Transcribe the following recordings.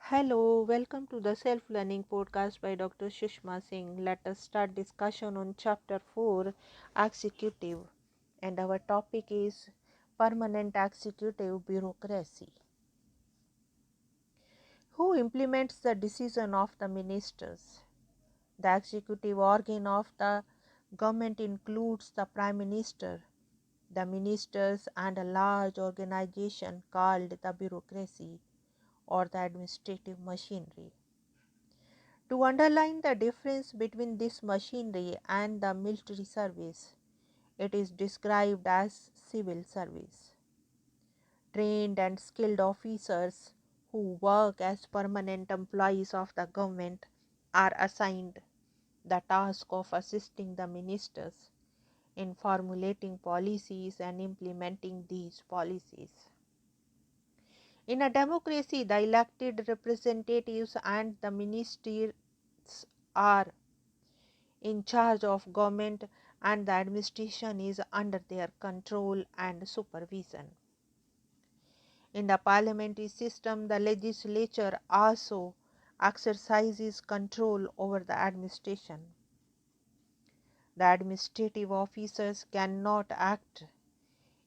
Hello, welcome to the self-learning podcast by Dr. Sushma Singh. Let us start discussion on chapter 4, executive, and our topic is permanent executive bureaucracy. Who implements the decision of the ministers? The executive organ of the government includes the Prime Minister, the ministers, and a large organization called the bureaucracy or the administrative machinery. To underline the difference between this machinery and the military service, it is described as civil service. Trained and skilled officers who work as permanent employees of the government are assigned the task of assisting the ministers in formulating policies and implementing these policies. In a democracy, the elected representatives and the ministers are in charge of government and the administration is under their control and supervision. In the parliamentary system, the legislature also exercises control over the administration. The administrative officers cannot act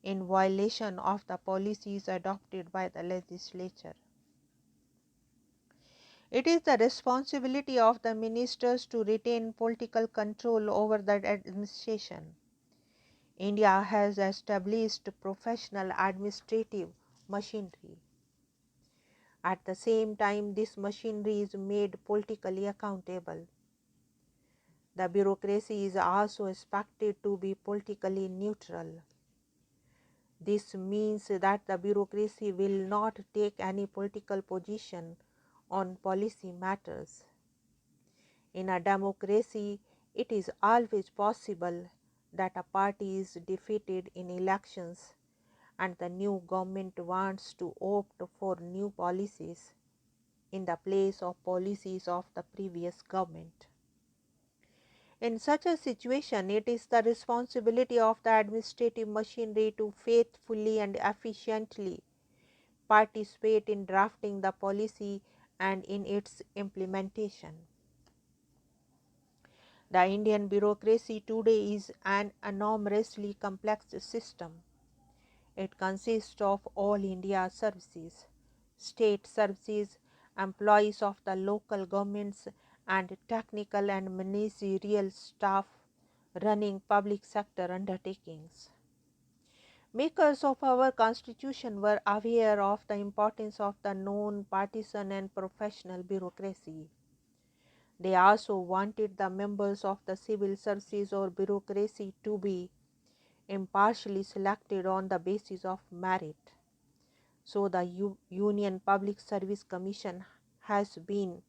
in violation of the policies adopted by the legislature. It is the responsibility of the ministers to retain political control over the administration. India has established professional administrative machinery. At the same time, this machinery is made politically accountable. The bureaucracy is also expected to be politically neutral. This means that the bureaucracy will not take any political position on policy matters. In a democracy, it is always possible that a party is defeated in elections and the new government wants to opt for new policies in the place of policies of the previous government. In such a situation, it is the responsibility of the administrative machinery to faithfully and efficiently participate in drafting the policy and in its implementation. The Indian bureaucracy today is an enormously complex system. It consists of all India services, state services, employees of the local governments, and technical and managerial staff running public sector undertakings. Makers of our constitution were aware of the importance of the non-partisan and professional bureaucracy. They also wanted the members of the civil services or bureaucracy to be impartially selected on the basis of merit. So the Union Public Service Commission has been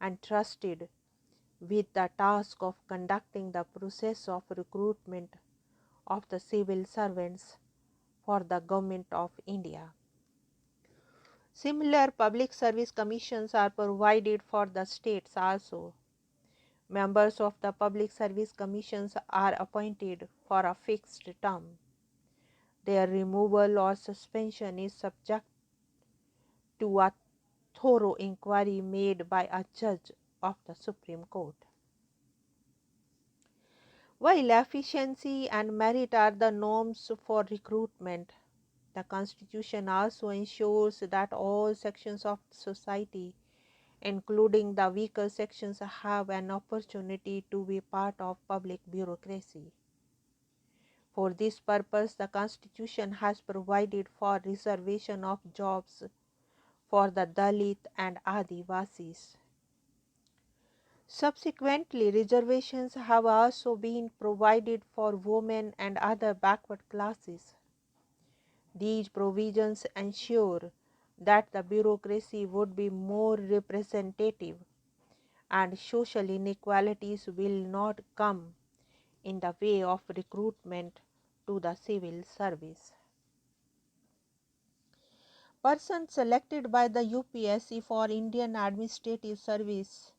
entrusted with the task of conducting the process of recruitment of the civil servants for the Government of India. Similar public service commissions are provided for the states also. Members of the public service commissions are appointed for a fixed term. Their removal or suspension is subject to a thorough inquiry made by a judge of the Supreme Court. While efficiency and merit are the norms for recruitment, the Constitution also ensures that all sections of society, including the weaker sections, have an opportunity to be part of public bureaucracy. For this purpose, the Constitution has provided for reservation of jobs for the Dalit and Adivasis. Subsequently, reservations have also been provided for women and other backward classes. These provisions ensure that the bureaucracy would be more representative and social inequalities will not come in the way of recruitment to the civil service. Persons selected by the UPSC for Indian Administrative Service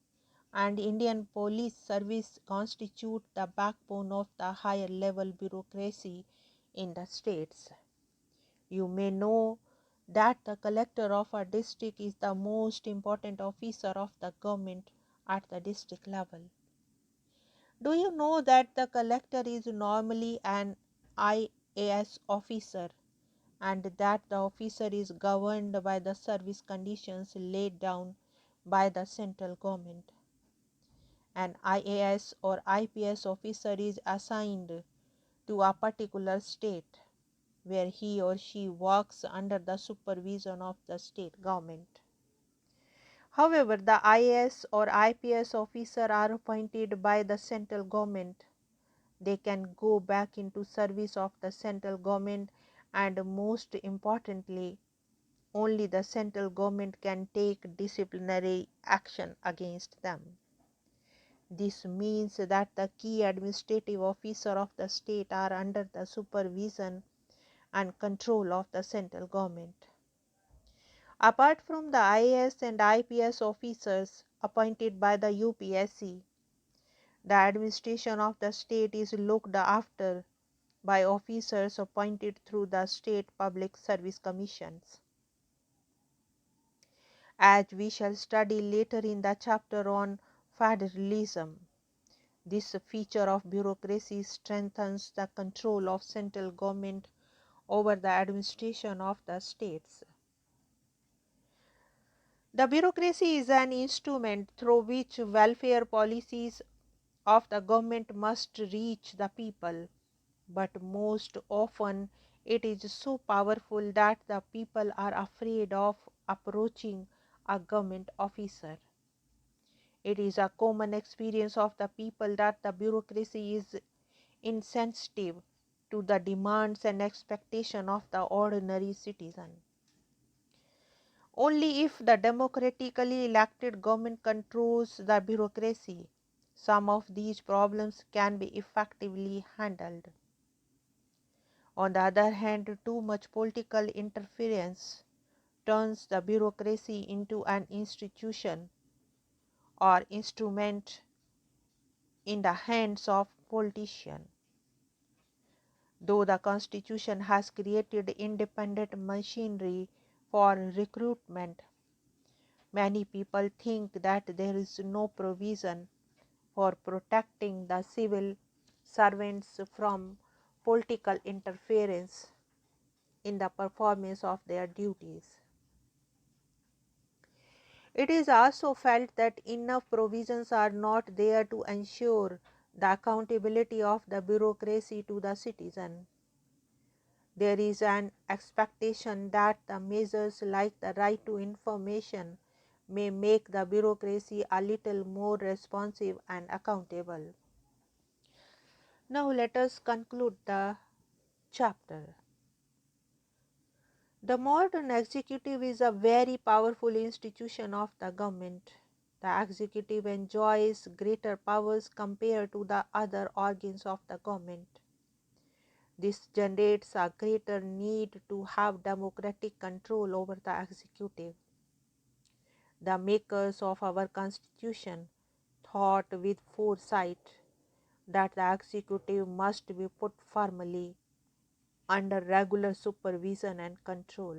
and Indian Police Service constitute the backbone of the higher level bureaucracy in the states. You may know that the collector of a district is the most important officer of the government at the district level. Do you know that the collector is normally an IAS officer and that the officer is governed by the service conditions laid down by the central government? An IAS or IPS officer is assigned to a particular state where he or she works under the supervision of the state government. However, the IAS or IPS officer are appointed by the central government. They can go back into service of the central government, and most importantly, only the central government can take disciplinary action against them. This means that the key administrative officers of the state are under the supervision and control of the central government. Apart from the IAS and IPS officers appointed by the UPSC, the administration of the state is looked after by officers appointed through the state public service commissions. As we shall study later in the chapter on federalism, this feature of bureaucracy strengthens the control of central government over the administration of the states. The bureaucracy is an instrument through which welfare policies of the government must reach the people, but most often it is so powerful that the people are afraid of approaching a government officer. It is a common experience of the people that the bureaucracy is insensitive to the demands and expectations of the ordinary citizen. Only if the democratically elected government controls the bureaucracy, some of these problems can be effectively handled. On the other hand, too much political interference turns the bureaucracy into an institution or instrument in the hands of politicians. Though the Constitution has created independent machinery for recruitment, many people think that there is no provision for protecting the civil servants from political interference in the performance of their duties. It is also felt that enough provisions are not there to ensure the accountability of the bureaucracy to the citizen. There is an expectation that the measures like the right to information may make the bureaucracy a little more responsive and accountable. Now let us conclude the chapter. The modern executive is a very powerful institution of the government. The executive enjoys greater powers compared to the other organs of the government. This generates a greater need to have democratic control over the executive. The makers of our Constitution thought with foresight that the executive must be put firmly under regular supervision and control.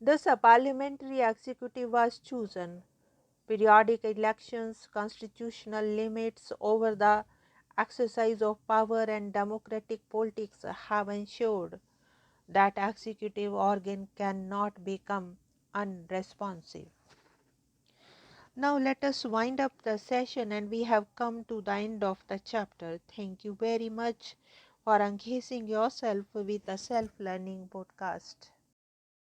Thus, a parliamentary executive was chosen. Periodic elections, constitutional limits over the exercise of power, and democratic politics have ensured that executive organ cannot become unresponsive. Now let us wind up the session, and we have come to the end of the chapter. Thank you very much for engaging yourself with the self-learning podcast.